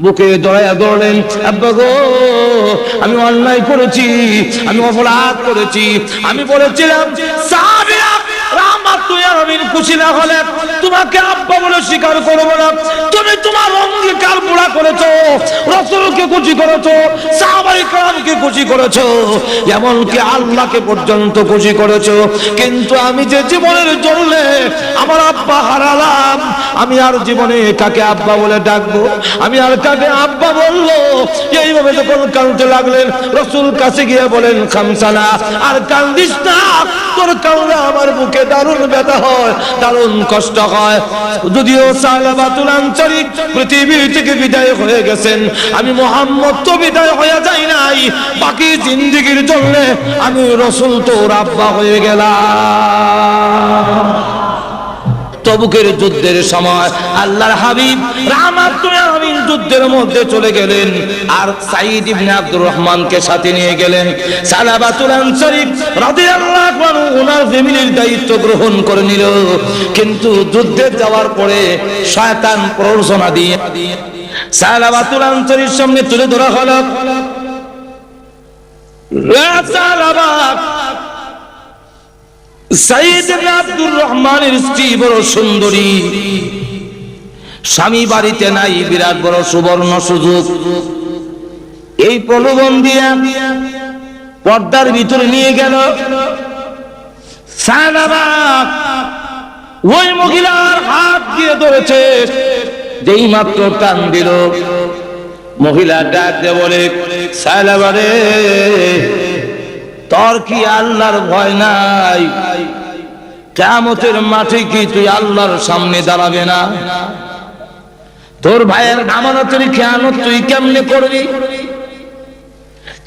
বুকে জড়াইয়া ধরলেন, আব্বা গো আমি অন্যায় করেছি, আমি অপরাধ করেছি। আমি বলেছিলাম সাহাবীরা রাহমাত তুই আমিন খুশি না হলে তোমাকে আব্বা বলে স্বীকার করবো না। তুমি তোমার অঙ্গীকার পুরা করেছো, রাসূলকে খুশি করেছো, সাহাবায়ে কেরামকে খুশি করেছো, এমনকি আল্লাহকে পর্যন্ত খুশি করেছো। কিন্তু আমি যে জীবনের জন্য আমার আব্বা হারালাম, আমি আর জীবনে কাকে আব্বা বলে ডাকবো, আমি আর কাকে আব্বা বলবো? এইভাবে যখন কাঁদতে লাগলেন, রাসূল কাছে গিয়ে বলেন খামসানা, আর কান্দিস না, তোর কান্না আমার বুকে দারুণ ব্যথা হয়, দারুণ কষ্ট হয়। যদিও সালাবাতুল আনসারী পৃথিবী থেকে বিদায় হয়ে গেছেন, আমি মুহাম্মদ তো বিদায় হয়ে যাই নাই। বাকি জিন্দেগীর জন্য আমি রাসূল তোর আব্বা হয়ে গেলাম। তবুকের যুদ্ধের সময় আল্লাহর হাবিব রাহমাতুল আলামিন যুদ্ধের মধ্যে চলে গেলেন, আর সাঈদ ইবনে আব্দুর রহমানকে সাথে নিয়ে গেলেন। সালাবাতুল আনসারী রাদিয়াল্লাহু আনহু ওনার ফ্যামিলির দায়িত্ব গ্রহণ করে নিল। কিন্তু যুদ্ধে যাওয়ার পরে শয়তান প্ররোচনা দিয়ে সালাবাতুল আনসারীর সামনে তুলে ধরা হলো, সালাবা সাঈদ ইবনে আব্দুর রহমানের স্ত্রী বড় সুন্দরী, স্বামী বাড়িতে নাই, বিরাট বড় সুবর্ণ সুযোগ। এই প্রলোভন দিয়ে পর্দার ভিতরে নিয়ে গেল। সালাবা ওই মহিলার হাত দিয়ে ধরেছে, যেই মাত্র টান দিল, মহিলা ডাক দিয়ে বলে, সালাবা রে, তোর কি আল্লাহর ভয় নাই? কিয়ামতের মাঠে কি তুই আল্লাহর সামনে দাঁড়াবে না? তোর ভাইয়ের আমানতের খেয়ানত তুই কেমনে করবি?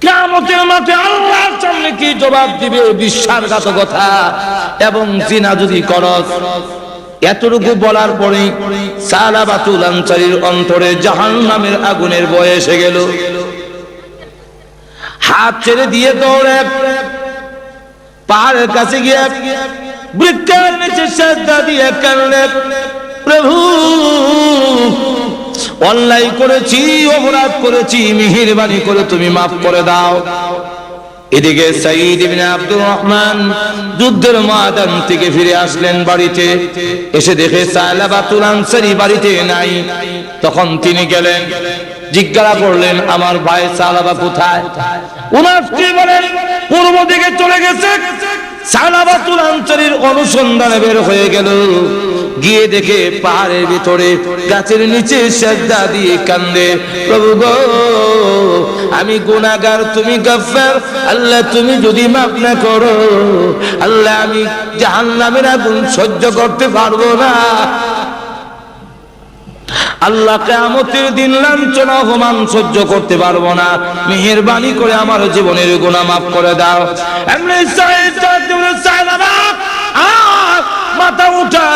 কিয়ামতের মাঠে আল্লাহর সামনে কি জবাব দিবে? বিশ্বাসঘাতকতা এবং জিনা যদি করস। এতটুকু বলার পরে সালাবাতুল আনসারীর অন্তরে জাহান্নামের আগুনের ভয় এসে গেল। হাত ছেড়ে দিয়ে দৌড়ে পাহাড়ের কাছে গিয়ে বৃক্ষের নিচে সিজদা দিয়ে কাঁদলেন, প্রভু অন্যায় করেছি, অপরাধ করেছি, মেহেরবানি করে তুমি মাফ করে দাও। এদিকে সাঈদ ইবনে আব্দুর রহমান যুদ্ধের ময়দান থেকে ফিরে আসলেন বাড়িতে। এসে দেখে সালাবাতুল আনসারী বাড়িতে নাই। তখন তিনি গেলেন, জিজ্ঞাসা করলেন, আমার ভাই সালাবা কোথায়? ওনার স্ত্রী বলেন, পূর্ব দিকে চলে গেছে। সালাবাতুল আনসারীর অনুসন্ধানে বের হয়ে গেল, গিয়ে দেখে পাহাড়ের ভিতরে গাছের নিচে সিজদা দিয়ে কান্দে, প্রভু গো আমি গুনাহগার, তুমি গফফার, আল্লাহ তুমি যদি মাফ না করো, আল্লাহ আমি জাহান্নামের আগুন সহ্য করতে পারবো না। আল্লাহ কিয়ামতের দিন লাঞ্ছনা অপমান সহ্য করতে পারবো না, মেহেরবানি করে আমার জীবনের গুনাহ মাফ করে দাও। এমনি মাথা উঠা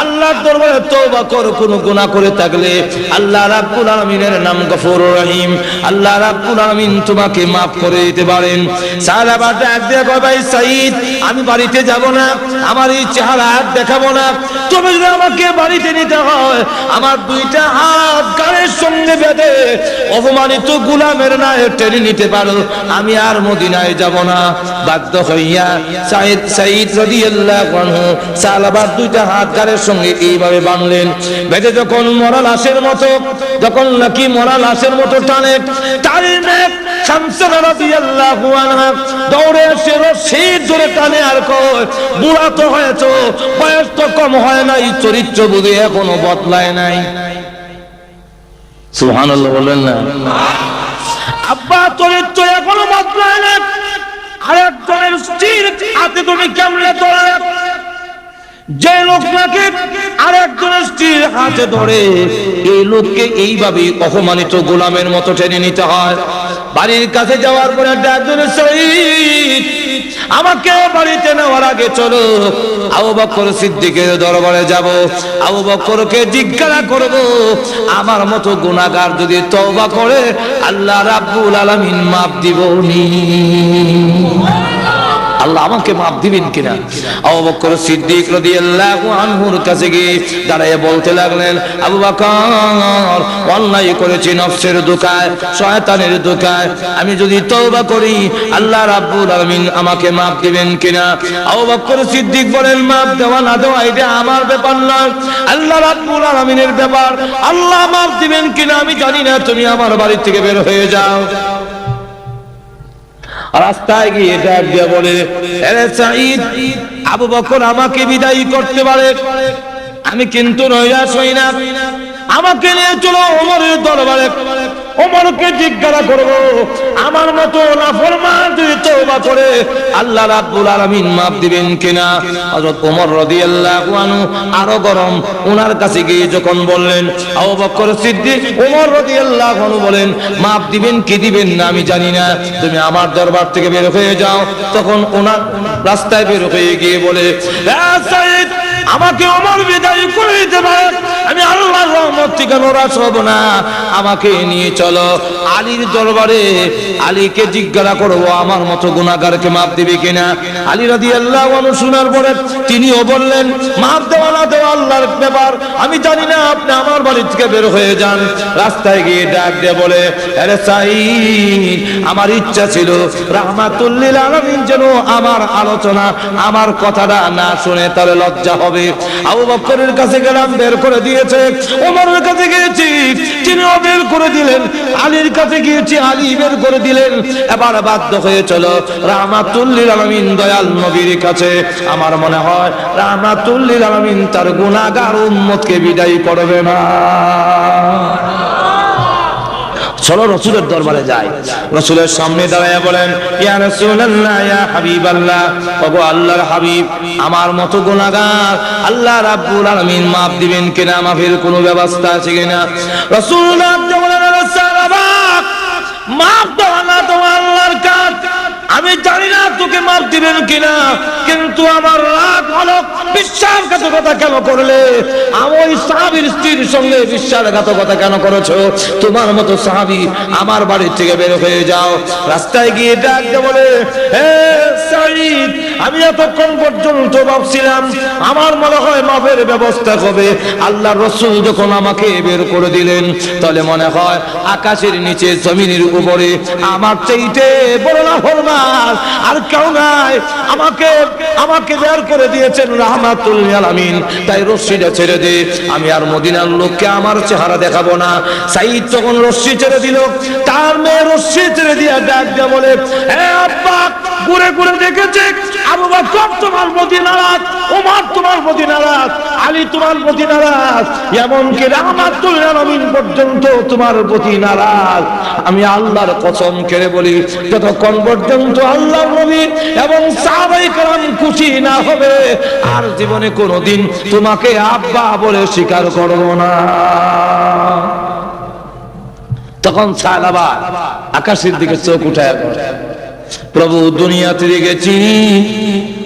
আল্লাহর দরবারে তওবা কর। কোনো গুনাহ করে থাকলে আল্লাহ রাব্বুল আলামিনের নাম গফুরুর রহিম, আল্লাহ রাব্বুল আলামিন তোমাকে maaf করে দিতে পারেন। সাহাবা ডাক দিয়ে কয়, ভাই সাঈদ আমি বাড়িতে যাব না, আমার এই চেহারা দেখাবো না, তুমি যদি আমাকে বাড়িতে নিতে হয় আমার দুইটা হাত গায়ের সঙ্গে বেঁধে অপমানিত গোলামের নায়ে টেনে নিতে পারো, আমি আর মদিনায় যাব না। বাধ্য হইয়া সাঈদ রাদিয়াল্লাহু আনহু সালাবার দুইটা হাত গায়ের সঙ্গে এইভাবে বাঁধলেন। বেঁধে যখন মরা লাশের মতো, যখন নাকি মরা লাশের মতো টানে, টানে শামসা রাদিয়াল্লাহু আনহা দৌড়ে এসে রশি ধরে টানে আর কয়, বুড়া তো হয়েছো, বয়স তো কম হয় নাই, চরিত্র বুঝি এখনো বদলায় নাই। সুবহানাল্লাহ বলেন না? আব্বা চরিত্র এখনো বদলায় না, আরেকজনের স্ত্রীর হাতে তুমি কেমনে ধরে? যে লোক নাকি আরেকজনের স্ত্রীর হাতে ধরে, এই লোককে এইভাবে অপমানিত গোলামের মতো টেনে নিতে হয়। বাড়ির কাছে যাওয়ার পরে ডাক দিলেন, সাঈদ আমাকে বাড়িতে নেওয়ার আগে চলো আবু বকর সিদ্দিকের দরবারে যাব, আবু বকরকে জিজ্ঞাসা করব আমার মতো গুনাহগার যদি তওবা করে আল্লাহ রাব্বুল আলামিন মাফ দিবনি। আল্লাহ আমাকে মাফ দিবেন কিনা। আবু বকর সিদ্দিক রাদিয়াল্লাহু আনহুর কাছে গিয়ে দাঁড়িয়ে বলতে লাগলেন, আবু বকর, অন্যায় করেছি নফসের ধোঁকায়, শয়তানের ধোঁকায়, আমি যদি তওবা করি আল্লাহ রাব্বুল আলামিন আমাকে মাফ দিবেন কিনা। আবু বকর সিদ্দিক বলেন, মাফ দেওয়া না দেওয়া এটা আমার ব্যাপার নয়, আল্লাহ রাব্বুল আলামিনের ব্যাপার। আল্লাহ মাফ দিবেন কিনা আমি জানি না, তুমি আমার বাড়ি থেকে বের হয়ে যাও। রাস্তায় গিয়ে ডাক দিয়ে বলে, আরে সাঈদ, আবু বকর আমাকে বিদায় করতে পারে, আমি কিন্তু নৈরাশ হই না, আমাকে নিয়ে চলো ওমরের দরবারে, ওমরকে জিজ্ঞাসা করব আমার মতো নাফরমান যদি তওবা করে আল্লাহ রাব্বুল আলামিন মাফ দিবেন কিনা। হযরত ওমর রাদিয়াল্লাহু আনহু আরো গরম, ওনার কাছে গিয়ে যখন বললেন, আবু বকর সিদ্দিক ওমর রাদিয়াল্লাহু আনহু বলেন, মাফ দিবেন কি দিবেন না আমি জানি না, তুমি আমার দরবার থেকে বের হয়ে যাও। তখন ওনার রাস্তায় বের হয়ে গিয়ে বলে, সাঈদ, আমাকে ওমর বিদায় করে দিতে পারে, আমি আল্লাহর রহমত থেকে নরাশ হব না, আমাকে নিয়ে চলো আলীর দরবারে, আলীকে জিজ্ঞাসা করবো আমার মতো গুনাহগারকে মাফ দিবে কিনা। আলী রাদিয়াল্লাহু আনহু শোনার পরে তিনিও বললেন, মাফ দেওয়া না দেওয়া আল্লাহর ব্যাপার, আমি জানি না, আপনি আমার বাড়ি থেকে বের হয়ে যান। রাস্তায় গিয়ে ডাক দিয়ে বলে, আরে সাঈদ, আমার ইচ্ছা ছিল রাহমাতুল লিল আলামিন যেন আমার আলোচনা, আমার কথাটা না শুনে তাহলে লজ্জা হবে। আবু বকরের কাছে গেলাম, বের করে দিয়েছে। ওমরের কাছে গিয়েছি, তিনিও বের করে দিলেন। আলীর কাছে গিয়েছি, আলী বের করে দিলেন। এবার বাধ্য হয়ে চলো রাহমাতুল লিল আলামিন দয়াল নবীর কাছে। আমার মনে হয় রাহমাতুল লিল আলামিন তার গুনাহগার উম্মতকে বিদায় করবে না। চলো রাসূলের দরবারে যাই। রাসূলের সামনে দাঁড়ায় বলেন, ইয়া রাসূলুল্লাহ, ইয়া হাবিবাল্লাহ, ওগো আল্লাহর হাবিব, আমার মতো গুনাহগার আল্লাহ রাব্বুল আলামিন মাফ দিবেন কিনা, মাফের কোনো ব্যবস্থা আছে কিনা। রাসূলুল্লাহ বলেন, সাহাবা, মাফ দেওয়া না দেওয়া আল্লাহর কাজ, আমি জানি না তোকে মাফ দিবেন কিনা, কিন্তু আমার রাগ হলো বিশ্বাসঘাতকতা কেন করলে, আমি ওই সাহাবীর স্ত্রীর সঙ্গে বিশ্বাসঘাতকতা কেন করেছো, তোমার মতো সাহাবী আমার বাড়ি থেকে বের হয়ে যাও। রাস্তায় গিয়ে ডাক দিয়ে বলে, হে সাঈদ, আমি এতক্ষণ পর্যন্ত ভাবছিলাম আমার মনে হয় মাফের ব্যবস্থা হবে, আল্লাহর রাসূল যখন আমাকে বের করে দিলেন, তাহলে মনে হয় আকাশের নিচে জমিনের উপরে আমার চাইতে বড় নাফরমান আর কেউ নাই, আমাকে বের করে দিয়েছেন রাহমাতুল লিল আলামিন, তাই রশ্মিটা ছেড়ে দে, আমি আর মদিনার লোককে আমার চেহারা দেখাবো না। সাঈদ তখন রশ্মি ছেড়ে দিল, তার মেয়ে রশ্মি ছেড়ে দিয়ে ডাক দিয়ে বলে, হে আব্বা, ঘুরে ঘুরে দেখেছে আবু বকর তোমার প্রতি নারাজ, ওমর তোমার প্রতি নারাজ, আলী তোমার প্রতি নারাজ, এমনকি রাহমাতুল লিল আলামিন পর্যন্ত তোমার প্রতি নারাজ। আমি আল্লাহর কসম করে বলি, যতক্ষণ পর্যন্ত আল্লাহর নবী এবং সাহাবায়ে কেরাম খুশি না হবে, আর জীবনে কোনোদিন তোমাকে আব্বা বলে স্বীকার করব না। তখন সাহাবা আকাশের দিকে চোখ উঠায়, প্রভু, দুনিয়াতে দেখেছি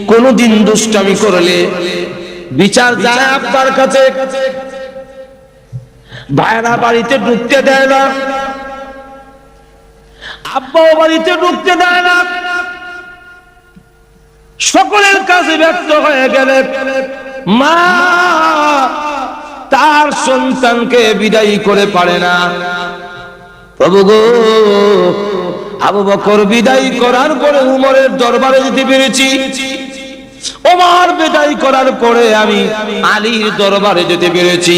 কোনদিন দুষ্টামি করলে বিচার যায় আব্বার কাছে, ভাইরা বাড়িতে ঢুকতে দেয় না, আব্বাও বাড়িতে ঢুকতে দেয় না, সকলের কাছে ব্যর্থ হয়ে গেলে মা তার সন্তানকে বিদায় করে পারে না। প্রভু গো, আবু বকর বিদায় করার পরে উমরের দরবারে যেতে পেরেছি, ওমর বিদায় করার পরে আমি আলীর দরবারে যেতে পেরেছি,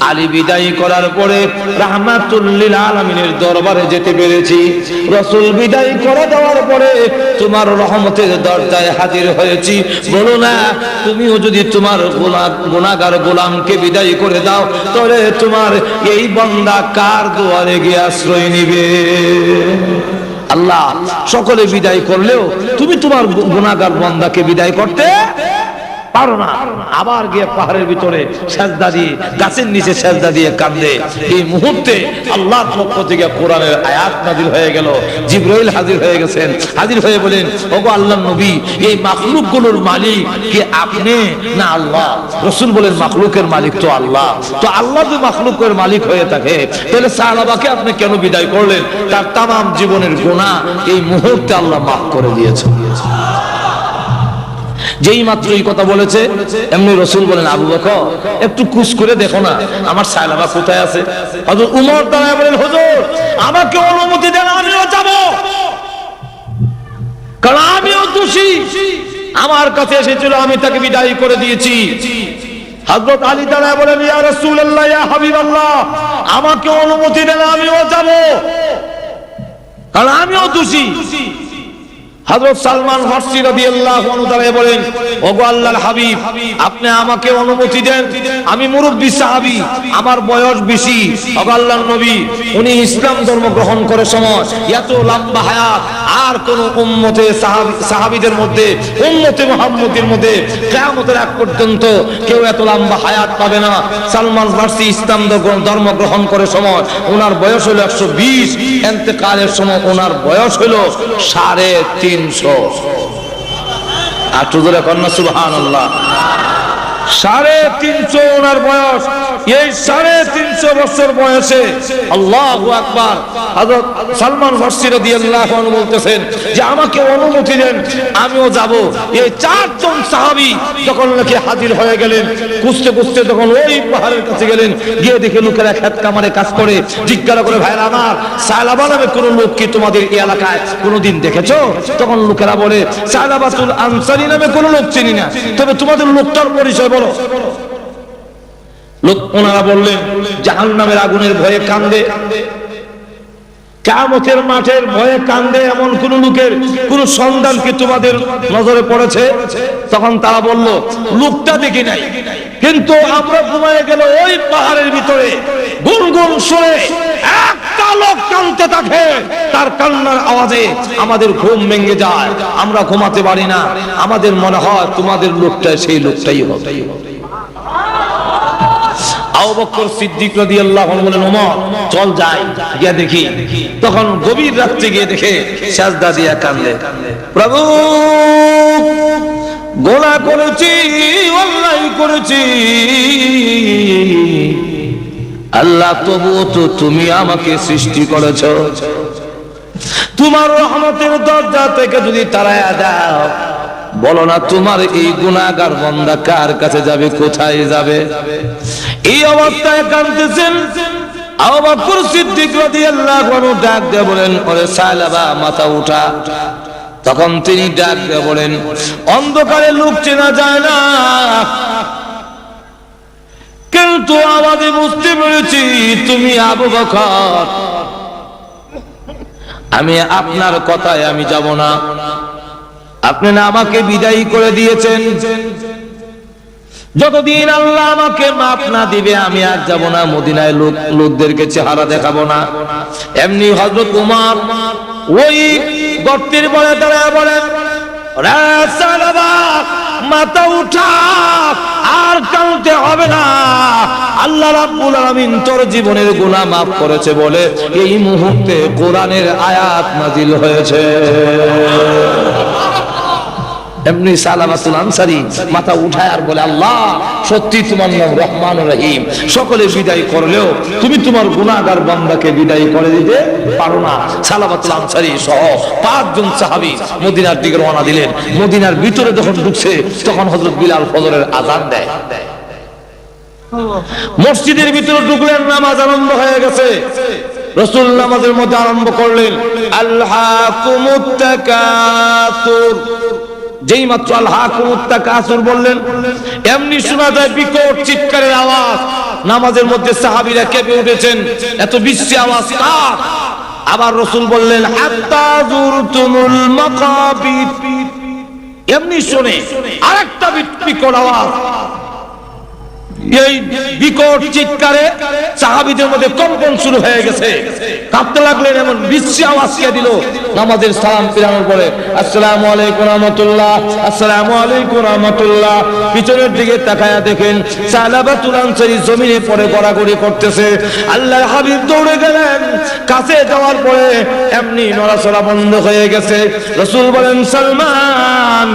আলী বিদায় করার পরে রাহমাতুল লিল আলামিনের দরবারে যেতে পেরেছি, রাসূল বিদায় করে দেওয়ার পরে তোমার রহমতের দরজায় হাজির হয়েছি। বলো না, তুমিও যদি তোমার গুনাহগার গোলামকে বিদায় করে দাও, তাহলে তোমার এই বান্দা কার দুয়ারে গিয়ে আশ্রয় নিবে? আল্লাহ সকলে বিদায় করলেও তুমি তোমার গুনাহগার বান্দাকে বিদায় করতে পারো না। আবার গিয়ে পাহাড়ের ভিতরে সেজদা দিয়ে, গাছের নিচে সেজদা দিয়ে কাঁদে। এই মুহূর্তে আল্লাহর পক্ষ থেকে কোরআনের আয়াত নাযিল হয়ে গেল, জিবরাইল হাজির হয়ে গেছেন, হাজির হয়ে বলেন, ওগো আল্লাহর নবী, এই মাখলুকগুলোর মালিক কি আপনি না আল্লাহ? রাসূল বলেন, মাখলুকের মালিক তো আল্লাহ। তো আল্লাহ যদি মাখলুকের মালিক হয়ে থাকে, তাহলে সাহাবাকে আপনি কেন বিদায় করলেন? তার তামাম জীবনের গুনাহ এই মুহূর্তে আল্লাহ মাফ করে দিয়েছেন। যেই মাত্র এই কথা বলেছে এমনি রাসূল বলেন, আবু বকর একটু কুছ করে দেখো না আমার সায়লাবা কোথায় আছে। হযরত উমর দাঁড়ায় বলেন, হুজুর আমাকে অনুমতি দেন, আমিও যাব, কারণ আমিও দোষী, আমার কাছে এসেছিল, আমি তাকে বিদায় করে দিয়েছি। হযরত আলী দাঁড়ায় বলেন, ইয়া রাসূলুল্লাহ, ইয়া হাবিবাল্লাহ, আমাকে অনুমতি দেন, আমিও যাব, কারণ আমিও দোষী। হযরত সালমান ফারসি রাদিয়াল্লাহু আনহু দাঁড়ায় বলেন, ওগো আল্লাহর হাবিব, আপনি আমাকে অনুমতি দেন, আমি মুরব্বী সাহাবী, আমার বয়স বেশি। ওগো আল্লাহর নবী, উনি ইসলাম ধর্ম গ্রহণ করার সময় এত লম্বা হায়াত আর কোন উম্মতে সাহাবীদের মধ্যে, উম্মতে মুহাম্মদের মধ্যে কিয়ামতের আগ পর্যন্ত কেউ এত লম্বা হায়াত পাবে না। সালমান ফারসি ইসলাম ধর্ম গ্রহণ করার সময় ওনার বয়স হলো 120, ইন্তেকালের সময় ওনার বয়স হলো 350। আর জোরে কন্যা সুবহানাল্লাহ, 350 ওনার বয়স। এই 350 বছর বয়সে আল্লাহু আকবার, হযরত সালমান ফারসি রাদিয়াল্লাহু আনহু বলতেছেন যে আমাকে অনুমতি দেন, আমিও যাব। এই 4 জন সাহাবী যখন নাকি হাজির হয়ে গেলেন, খুঁজতে খুঁজতে যখন ওই পাহাড়ের কাছে গেলেন, গিয়ে দেখে লোকেরা খেত কামারে কাজ করে। জিজ্ঞাসা করে, ভাইরা আমার, সায়লাবা নামে কোন লোক কি তোমাদের এই এলাকায় কোনোদিন দেখেছো? তখন লোকেরা বলে, সায়লাবাতুল আনসারী নামে কোন লোক চিনি না, তবে তোমাদের লোকটার পরিচয় বলো। লোক ওনারা বললেন, জাহান্নামের আগুনের ভয়ে কান্দে, কিয়ামতের মাঠের ভয়ে কান্দে, এমন কোন লোকের কোন সন্ধান কি তোমাদের নজরে পড়েছে? তখন তারা বলল, লোকটা দেখি নাই, কিন্তু আমরা ঘুমায় গেলে ওই পাহাড়ের ভিতরে গুনগুন সুরে একটা লোক কাঁদতে থাকে, তার কান্নার আওয়াজে আমাদের ঘুম ভেঙে যায়, আমরা ঘুমাতে পারি না, আমাদের মনে হয় তোমাদের লোকটা সেই লোকটাই হবে। আবু বকর সিদ্দিক রাদিয়াল্লাহু আনহু বলেন, ওমর চল যাই, গিয়ে দেখি। তখন গভীর রাতে গিয়ে দেখে সিজদা দিয়া কাঁদে, প্রভু গুনাহ করেছি, অন্যায় করেছি আল্লাহ, তবুও তো তুমি আমাকে সৃষ্টি করেছো, তোমার রহমতের দরজা থেকে যদি তাড়ায়া দাও, বলো না তোমার এই গুনাহগার বান্দা কার কাছে যাবে, কোথায় যাবে? এই অবস্থায় কাঁদতেছেন আবু বকর সিদ্দিক রাদিয়াল্লাহু আনহু ডাক দিয়ে বলেন, ওরে সায়লাবা মাথা উঠা। তখন তিনি ডাক দিয়ে বলেন, অন্ধকারে লোক চেনা যায় না, কিন্তু আমাদের বুঝতে পেরেছি তুমি আবু বকর, আমি আপনার কথায় আমি যাব না, আপনি না আমাকে বিদায়ী করে দিয়েছেন, যতদিন আল্লাহ আমাকে মাফ না দিবে আমি আর যাব না, মদিনায় লোকদেরকে চেহারা দেখাবো না। এমনি হযরত উমর ওই গর্তের পরে দাঁড়ায় বলেন, রাসূলুল্লাহ মাথা উঠা, আর কাঁদতে হবে না, আল্লাহ রাব্বুল আলামিন তোর জীবনের গুনাহ মাফ করেছে বলে এই মুহূর্তে কোরআনের আয়াত নাজিল হয়েছে। এমনি সালাবাতুল আনসারী মাথা উঠায় আর বলে, আল্লাহ সত্যি তোমার নাম রহমানুর রহিম, সকলে বিদায় করলেও তুমি তোমার গুনাহগার বান্দাকে বিদায় করে দিতে পারো না। সালাবাতুল আনসারী সহ 5 জন সাহাবী মদিনার দিকে রওনা দিলেন। মদিনার ভিতরে যখন ঢুকছে তখন হযরত বিলাল ফজরের আযান দেয়, মসজিদের ভিতরে ঢুকলেন, নামাজ আরম্ভ হয়ে গেছে। রাসূল নামাজের মধ্যে আরম্ভ করলেন, আলহাকুমুত তাকাসুর। যেই মাত্র আলহাকুমুত তাকাসুর বললেন, এমনি শোনা যায় বিকট চিৎকারের আওয়াজ। নামাজের মধ্যে সাহাবীরা কেঁপে উঠেছেন, এত বিশ্রী আওয়াজ কার? আবার রাসূল বললেন, হাত্তা যুরতুমুল মাকাবির। এমনি শুনে আরেকটা বিকট আওয়াজ। এই বিকট চিৎকারে সাহাবীদের মধ্যে কম্পন শুরু হয়ে গেছে, কাঁপতে লাগলেন। এমন বিশ্রী আওয়াজ কে দিল? নামাজের সালাম ফিরানোর পরে আসসালামু আলাইকুম রাহমাতুল্লাহ, আসসালামু আলাইকুম রাহমাতুল্লাহ। পিছনের দিকে তাকায়া দেখেন সালাবাতুল আনসারী জমিনে পড়ে গড়াগড়ি করতেছে। আল্লাহর হাবিব দৌড়ে গেলেন, কাছে যাওয়ার পরে এমনি নড়াচড়া বন্ধ হয়ে গেছে। রাসূল বলেন, সালমান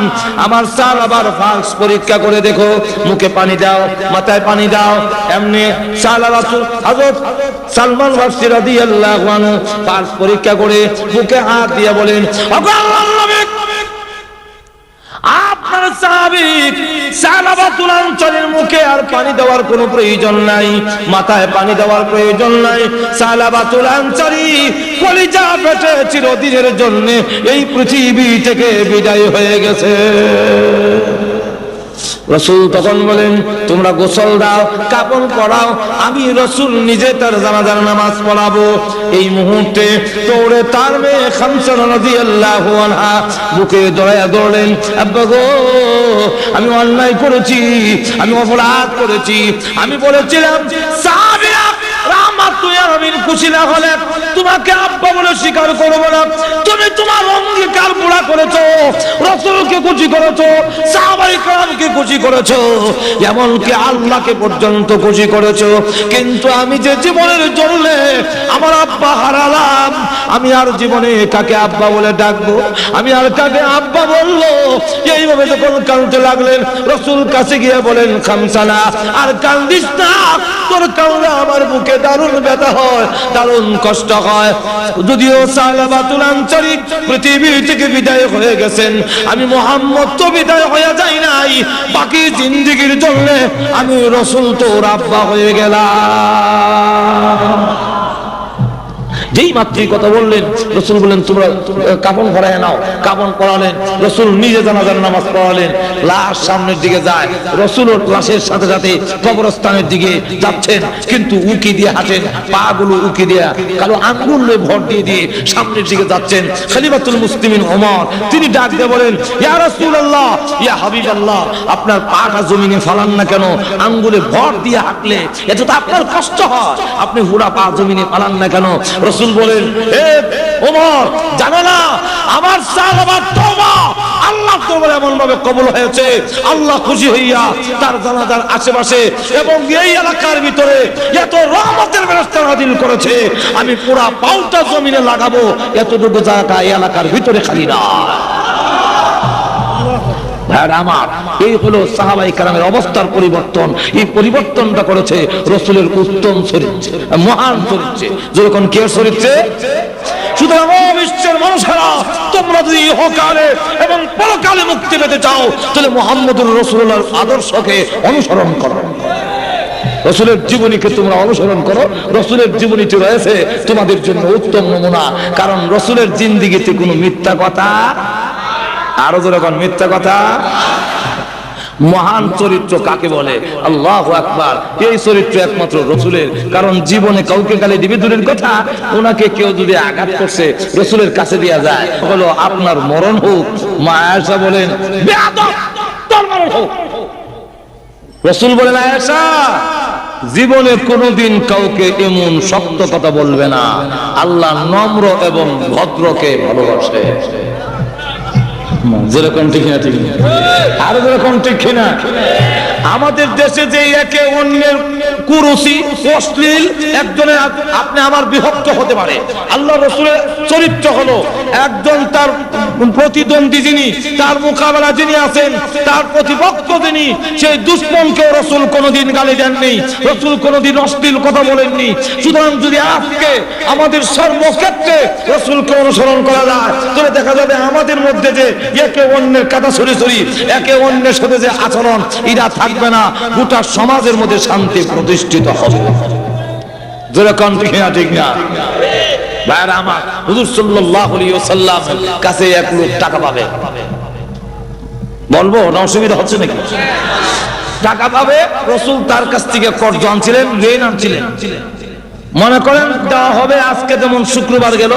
আমার সালাবার ফালস পরীক্ষা করে দেখো, মুখে পানি দাও, মাথায় পানি দাও। এমনি সালাবাতুল হযরত সালমান ফারসি রাদিয়াল্লাহু আনহু ফালস পরীক্ষা করে মুখে হাত দিয়ে বলেন, আপনার সাহাবী সালাবাতুল আনসারীর মুখে আর পানি দেওয়ার কোনো প্রয়োজন নাই, মাথায় পানি দেওয়ার প্রয়োজন নাই। সালাবাতুল আনসারী কলিজা ফেটে চিরদিনের জন্য এই পৃথিবী থেকে বিদায় হয়ে গেছে। রাসূল তখন বলেন, তোমরা গোসল দাও, কাফন পরাও, আমি রাসূল নিজে তার জানাজার নামাজ পড়াবো। এই মুহূর্তে দৌড়ে তার মেয়ে খামসা রাদিয়াল্লাহু আনহা বুকে জড়ায়া ধরলেন, আব্বা গো, আমি অন্যায় করেছি, আমি অপরাধ করেছি। আমি বলেছিলাম সাহাবীরা রাহমাতুল খুশি না হলে তোমাকে আব্বা বলে স্বীকার করবো না। তুমি তোমার অঙ্গীকার পুরা করেছো, রাসূলকে খুশি করেছো, সাহাবায়ে কেরামকে খুশি করেছো, এমনকি আল্লাহকে পর্যন্ত খুশি করেছো। কিন্তু আমি যে জীবনের জন্য আমার আব্বা হারালাম, আমি আর জীবনে কাকে আব্বা বলে ডাকবো, আমি আর কাকে আব্বা বলবো? এইভাবে যখন কাঁদতে লাগলেন, রাসূল কাছে গিয়ে বলেন, খামসানা আর কান্দিস না, তোর কান্না আমার বুকে দারুণ ব্যথা হয়, দারুণ কষ্ট হয়। যদিও সালাবাতুল আনসারী পৃথিবী থেকে বিদায় হয়ে গেছেন, আমি মুহাম্মদ তো বিদায় হয়ে যাই নাই, বাকি জিন্দেগীর জন্য আমি রাসূল তোর আব্বা হয়ে গেলাম। যেই মাত্রই কথা বললেন, রাসূল বললেন, তোমরা কাফন পরায় নাও। কাফন পরালেন, রাসূল নিজে জানাজার নামাজ পড়ালেন। লাশ সামনের দিকে যায়, রাসূল ওর লাশের সাথে সাথে কবরস্থানের দিকে যাচ্ছেন, কিন্তু উকি দিয়ে হাঁটেন, পা গুলো উকি দিয়ে কালো আঙ্গুলে ভর দিয়ে দিয়ে সামনের দিকে যাচ্ছেন। খলিফাতুল মুসলিমিন ওমর তিনি ডাক দিয়ে বলেন, ইয়া রাসূলুল্লাহ, ইয়া হাবিবাল্লাহ, আপনার পাটা জমিনে ফালান না কেন? আঙ্গুলে ভর দিয়ে হাঁটলে এতে তো আপনার কষ্ট হয়, আপনি পুরা পা জমিনে ফালান না কেন? রাসূল বলেন, হে ওমর, জানো না আমার সালাবার তওবা আল্লাহ দরবারে এমন ভাবে কবুল হয়েছে, আল্লাহ খুশি হইয়া তার জানাজার আশেপাশে এবং এই এলাকার ভিতরে এত রহমতের ব্যবস্থা নাযিল করেছে, আমি পুরা পাউটা জমিনে লাগাবো, এতটুকু জায়গা এই এলাকার ভিতরে খালি না। আমার এই হলো সাহাবায়ে কেরামের অবস্থার পরিবর্তন। এই পরিবর্তনটা করেছে রাসূলের উত্তম চরিত্রে, মহান চরিত্রে, যখন কে চরিত্রে। সুতরাং বিশ্বের মানুষেরা, তোমরা যদি ইহকালে এবং পরকালে মুক্তি পেতে চাও, তাহলে মুহাম্মদুর রাসূলুল্লাহর আদর্শকে অনুসরণ করো, রাসূলের জীবনীকে তোমরা অনুসরণ করো। রাসূলের জীবনীতে রয়েছে তোমাদের জন্য উত্তম নমুনা, কারণ রাসূলের জিন্দেগিতে কোনো মিথ্যা কথা, আরো যখন মিথ্যা কথা। মহান চরিত্র কাকে বলে? আল্লাহু আকবার। এই চরিত্র একমাত্র রাসূলের, কারণ জীবনে কাউকে গালি দিবে দূরের কথা, ওনাকে কেউ যদি আঘাত করছে রাসূলের কাছে দিয়া যায়, হলো আপনার মরণ হোক। মা আয়েশা বলেন, বেয়াদব, তোর মরণ হোক। রাসূল বলেন, আয়েশা, জীবনে কোনোদিন কাউকে এমন শক্ত কথা বলবে না, আল্লাহ নম্র এবং ভদ্রকে ভালোবাসে। যেরকম ঠিক না, ঠিক না, আরো যেরকম ঠিক না। আমাদের দেশে যে একে অন্যের কুরুচি, অশ্লীল, একজনের আপনি আমার বিভক্ত হতে পারে। আল্লাহ রাসূলের চরিত্র হলো একজন তার প্রতিদ্বন্দ্বী যিনি, তার মোকাবেলা যিনি আছেন, তার প্রতিপক্ষ যিনি, সেই দুশমনকে রাসূল কোনোদিন গালি দেননি, রাসূল কোনোদিন অশ্লীল কথা বলেননি। সুতরাং যদি আজকে আমাদের সর্বক্ষেত্রে রাসূলকে অনুসরণ করা যায়, তবে দেখা যাবে আমাদের মধ্যে যে একে অন্যের কাটা ছড়ি, একে অন্যের সাথে যে আচরণ, এটা থাকবে না। গোটা সমাজের মধ্যে শান্তি প্রতিষ্ঠিত হবে। যেরকম ঠিক না, ঠিক না ভাইরা আমার, হুজুর সাল্লাল্লাহু আলাইহি ওয়াসাল্লাম কাছে এক লোক টাকা পাবে, বলবো না অসুবিধা হচ্ছে নাকি? টাকা পাবে, রাসূল তার কাছ থেকে কর্জ আনছিলেন, ঋণ আনছিলেন। মনে করেন দেওয়া হবে, আজকে যেমন শুক্রবার গেল,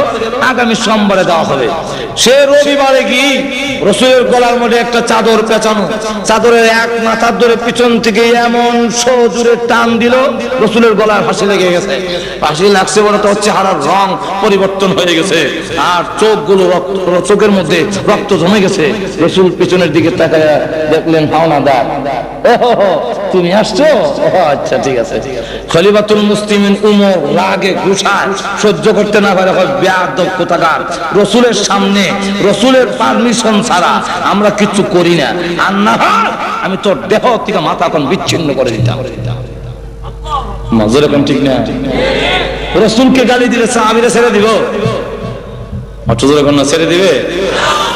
আগামী সোমবারে দেওয়া হবে। সে রবিবারে গিয়ে রাসূলের গলার মধ্যে একটা চাদর পেঁচানো, চাদরের এক মাথার ধরে পিছন থেকে এমন সজোরে টান দিল, রাসূলের গলার ফাঁসি লেগে গেছে। ফাঁসি লাগছে বলে তো চেহারার রং পরিবর্তন হয়ে গেছে, আর চোখগুলো চোখের মধ্যে রক্ত জমে গেছে। রাসূল পিছনের দিকে তাকায় দেখলেন হাওলাদার, ওহো তুমি আসছো, আচ্ছা ঠিক আছে। খলিফাতুল মুসলিমিন উমর রাগে গুসায় সহ্য করতে না পারে, বেয়াদব কোথাকার, রাসূলের সামনে রাসূলের পারমিশন ছাড়া আমরা কিছু করি না, আর না আমি তোর দেহ থেকে মাথা এখন বিচ্ছিন্ন করে দিতাম। নজর এখন ঠিক না? রাসূলকে গালি দিলে সাহাবীরা ছেড়ে দিব? অথচ এখন ছেড়ে দিবে?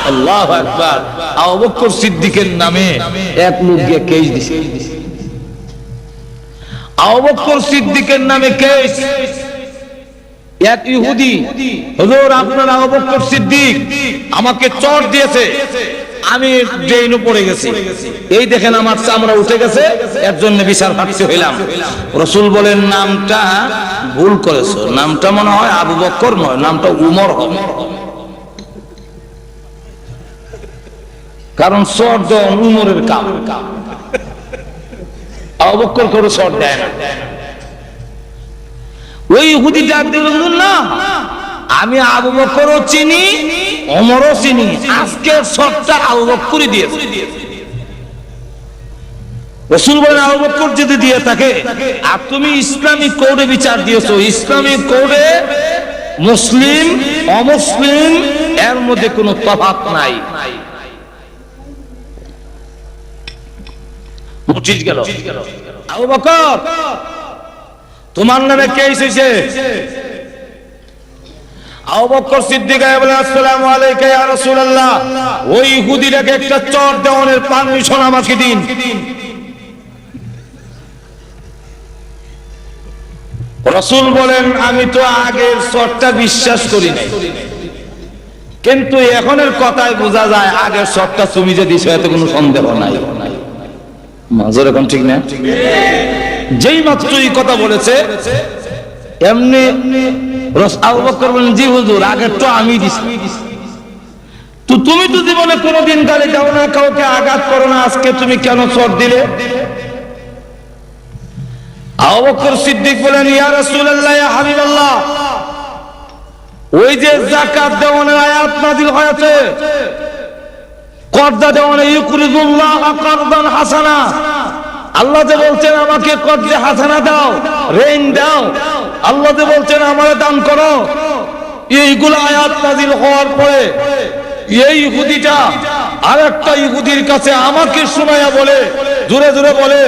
আল্লাহু আকবার। আবু বকর সিদ্দিকের নামে এক লোক গিয়ে কেস দিছে। আবু বকর সিদ্দিকের নামে কেস। এক ইহুদি, হুজুর আপনার আবু বকর সিদ্দিক আমাকে চড় দিয়েছে, আমি ড্রেনে পড়ে গেছি, এই দেখেন আমার চামড়া উঠে গেছে, এর জন্য বিশাল ফাঁসি হইলাম। রাসূল বলেন নামটা ভুল করেছো, নামটা মনে হয় আবু বকর নয়, নামটা উমর হবে। কারণ চড় দেওয়া উমরের কাম, আবু বকর করে চড় দেয় না। ওই ইহুদি ডাক দিল, না আমি আবু বকরও চিনি ওমরও চিনি, আজকে সবটা আবু বকরই দিয়েছে। রাসূল বলেন আবু বকর যদি দিয়ে থাকে, আর তুমি ইসলামিক কোডে বিচার দিয়েছো, ইসলামিক কোডে মুসলিম অমুসলিম এর মধ্যে কোনো তফাৎ নাই। বুঝিস গেল আবু বকর তোমার নামে কেস হয়েছে। আবু বকর সিদ্দিক বলে আসসালামু আলাইকা ইয়া রাসূলুল্লাহ, ওই ইহুদিটাকে একটা চড় দেওয়ানোর পারমিশন আমাকে দিন। রাসূল বলেন আমি তো আগের চড়টা বিশ্বাস করি নাই, কিন্তু এখনের কথায় বোঝা যায় আগের চড়টা তুমি যে দিছো এতে কোনো সন্দেহ নাই। মাজর এখন ঠিক না? যেই মাত্র এই কথা বলেছে এমনি আবু বকর বলেন জি হুজুর আগের তো আমি দিছি। তো তুমি তো জীবনে কোনোদিন গালি দাও না, কাউকে আঘাত করো না, আজকে তুমি কেন চড় দিলে? আবু বকর সিদ্দিক বলেন ইয়া রাসূলুল্লাহ ইয়া হাবিবাল্লাহ, ওই যে যাকাত দেওয়ানোর আয়াত নাযিল হয়েছে, কর্দা দেওয়ানে ইউকরিদুল্লাহ কারদান হাসানা, আল্লাহ যে বলছেন আমাকে কর্দে হাসানা দাও, ঋণ দাও, আল্লাহ যে বলছেন আমারে দান করো, এইগুলো আয়াত নাযিল হওয়ার পরে এই ইহুদিটা আরেকটা ইহুদির কাছে আমাকে শোনায়া বলে, জোরে জোরে বলে,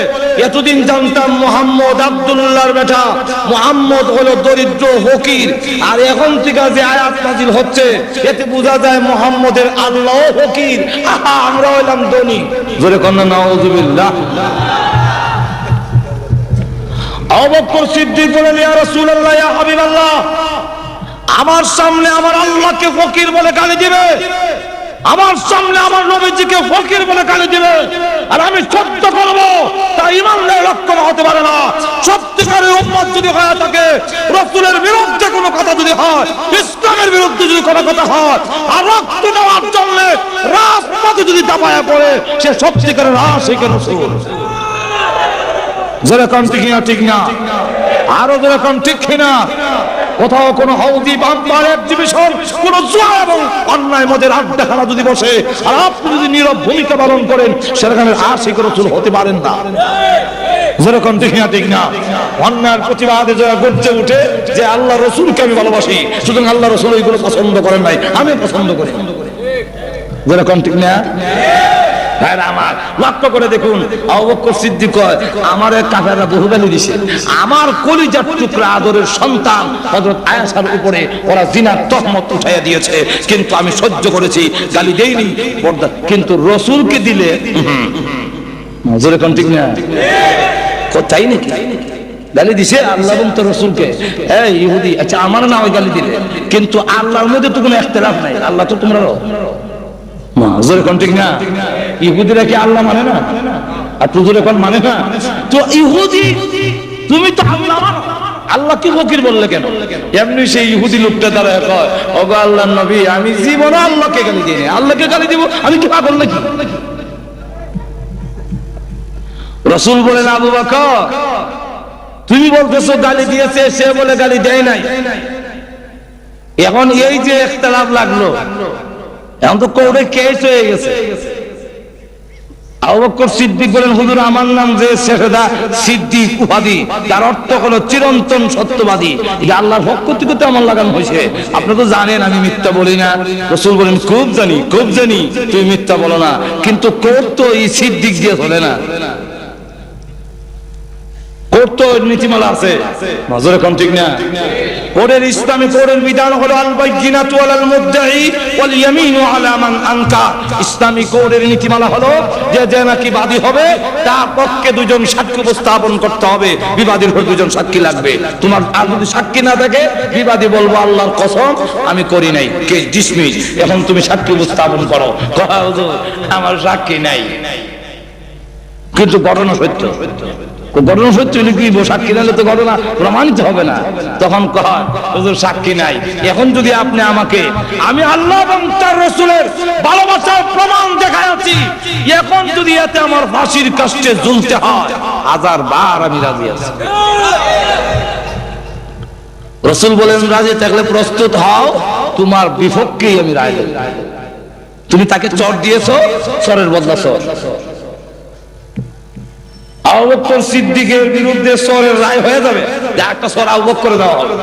এতদিন জানতাম মুহাম্মদ আব্দুল্লাহর বেটা, মুহাম্মদ হলো দরিদ্র ফকির, আর এখন থেকে যে আয়াত নাযিল হচ্ছে এতে বোঝা যায় মুহাম্মদের আল্লাহ ফকির, আমরা হইলাম ধনী। জোরে কন্না নাউযুবিল্লাহ। আবু বকর সিদ্দিক বলেন ইয়া রাসূলুল্লাহ ইয়া হাবিবাল্লাহ, আমার সামনে আমার আল্লাহকে ফকির বলে গালি দিবে, আমার সামনে আমার নবীজিকে ফকির বলে গালি দিবে, আর আমি সত্য করব, তা ইমানদার লক্ষণ হতে পারে না। সত্যিকারের উম্মত যদি হয়ে থাকে, রাসূলের বিরুদ্ধে কোনো কথা যদি হয়, ইসলামের বিরুদ্ধে যদি কোনো কথা হয়, আর রক্ত দেওয়ার জন্য রাজপথে যদি দাপায়া পড়ে, সে সত্যিকারের আশিক রাসূল। যেরকম ঠিক না ঠিক না, আরো যেরকম ঠিক কিনা, কোথাও কোনো হাউদি বাম্পার এক্সিবিশন, কোন জুয়া এবং অন্যায় মদের আড্ডাখানা যদি বসে, আর আপনি যদি নীরব ভূমিকা পালন করেন, সেখানে আশিক রাসূল হতে পারেন না। যেরকম ঠিক না ঠিক না, অন্যায়ের প্রতিবাদে যারা গর্জে উঠে যে আল্লাহ রাসূলকে আমি ভালোবাসি, সুতরাং আল্লাহ রাসূল এইগুলো পছন্দ করেন নাই, আমি পছন্দ করি। যেরকম ঠিক না আমার লক্ষ্য করে দেখুন, আবু বকর সিদ্দিক আমার কাফেররা বহু গালি দিছে, আমার কলিজার টুকরা আদরের সন্তান হযরত আয়েশার উপরে ওরা জিনার তহমত উঠাইয়া দিয়েছে, কিন্তু আমি সহ্য করেছি, গালি দেইনি, পর্দা। কিন্তু রাসূলকে দিলে যেরকম ঠিক না, কোথায় নাকি গালি দিছে আল্লাহ এবং তো রাসূলকে। এই ইহুদি, আচ্ছা আমার না ওই গালি দিলে, কিন্তু আল্লাহর মধ্যে তো কোনো ইখতিলাফ নাই, আল্লাহ তো তোমরাও ঠিক না। ইহুদিরা কি আল্লাহ মানে না? আর তুই এখন মানে না? তো ইহুদি তুমি তো আল্লাহ মানো, আল্লাহকে ফকির বললে কেন? এমনি সেই ইহুদি লোকটা দ্বারা কয়, ওগো আল্লাহর নবী, আমি জীবনে আল্লাহকে গালি দিই না, আল্লাহকে গালি দিব আমি কি পাগল নাকি? রাসূল বলেন আবু বকর তুমি বলতেছো গালি দিয়েছে, সে বলে গালি দেয় নাই। এখন এই যে ইখতিলাফ লাগলো, এখন তো কোর্টে কেস হয়ে গেছে। আবু বকর সিদ্দিক বলেন হুজুর আমার নাম যে সেফেদা সিদ্দিক উপাধি, তার অর্থ হলো চিরন্তন সত্যবাদী, এটা আল্লাহর পক্ষ থেকে তো আমার লাগানো হয়েছে। আপনি তো জানেন আমি মিথ্যা বলি না। রাসূল বলেন খুব জানি, খুব জানি তুমি মিথ্যা বলো না, কিন্তু কোর্ট তো এই সিদ্দিক দিয়ে চলে না, কোর্ট তো নীতিমালা আছে। নজরে কোন ঠিক না? কোরআনের ইসলামী কোরআনের বিধান হলো আল বাইয়িনাতু আলাল মুদ্দাই ওয়াল ইয়ামিনু আলা মান আনকার। ইসলামী কোরআনের নীতিমালা হলো যে নাকি বাদী হবে তার পক্ষে দুজন সাক্ষী উপস্থাপন করতে হবে, বিবাদীর উপর দুজন সাক্ষী লাগবে। তোমার আর যদি সাক্ষী না থাকে বিবাদী বলবো আল্লাহর কসম আমি করি নাই, কেস ডিসমিস। এখন তুমি সাক্ষী উপস্থাপন করো, হুজুর আমার সাক্ষী নাই, কিন্তু ঘটনা সত্য। ঘটনা সত্য হলে কি সাক্ষী নাহলে তো ঘটনা প্রমাণিত হবে না। তখন কয় হুজুর সাক্ষী নাই। এখন যদি আপনি আমাকে, আমি আল্লাহ এবং তার রাসূলের ভালোবাসার প্রমাণ দেখাচ্ছি, এখন যদি এতে আমার ফাঁসির কাস্টে ঝুলতে হয় 1000 বার আমি রাজি আছি। রাসূল বলেন রাজি থাকলে প্রস্তুত হও, তোমার বিপক্ষেই আমি রায় দেব। তুমি তাকে চর দিয়েছো, চরের বদলা চর। আবু বকর সিদ্দিকের বিরুদ্ধে চরের রায় হয়ে যাবে, যে একটা চর আবু বকর দেওয়া হবে,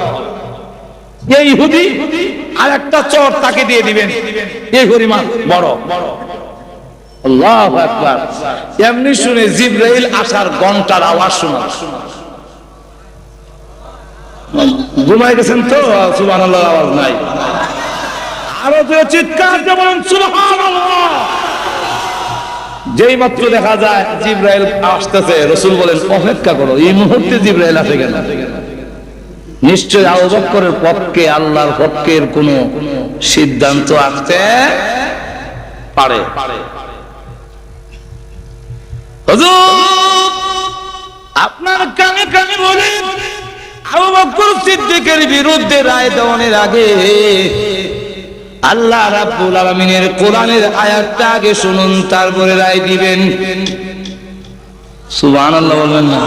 এই ইহুদি আর একটা চর তাকে দিয়ে দিবেন, এই পরিমাণ বড়। আল্লাহু আকবার। এমনি শুনে জিবরাইল আসার ঘন্টার আওয়াজ শোনা, ঘুমাই গেছেন তো, সুবহানাল্লাহ আওয়াজ নাই। আরো তো চিৎকার দিয়ে বলেন সুবহানাল্লাহ। যেই মাত্র দেখা যায় জিবরাইল আসতেছে, রাসূল বলেন অপেক্ষা করো, এই মুহূর্তে জিবরাইল আসে কেন? নিশ্চয় আবু বকরের পক্ষে, আল্লাহর পক্ষের কোন সিদ্ধান্ত আসতে পারে। হুজুর আপনার কানে কানে বলেন, আবু বকর সিদ্দিকের বিরুদ্ধে রায় দেওয়ার আগে আল্লাহ রাব্বুল আলামিনের কোরআনের আয়াতটা আগে শুনুন, তারপরে রায় দিবেন। সুবহানাল্লাহ বলবেন না?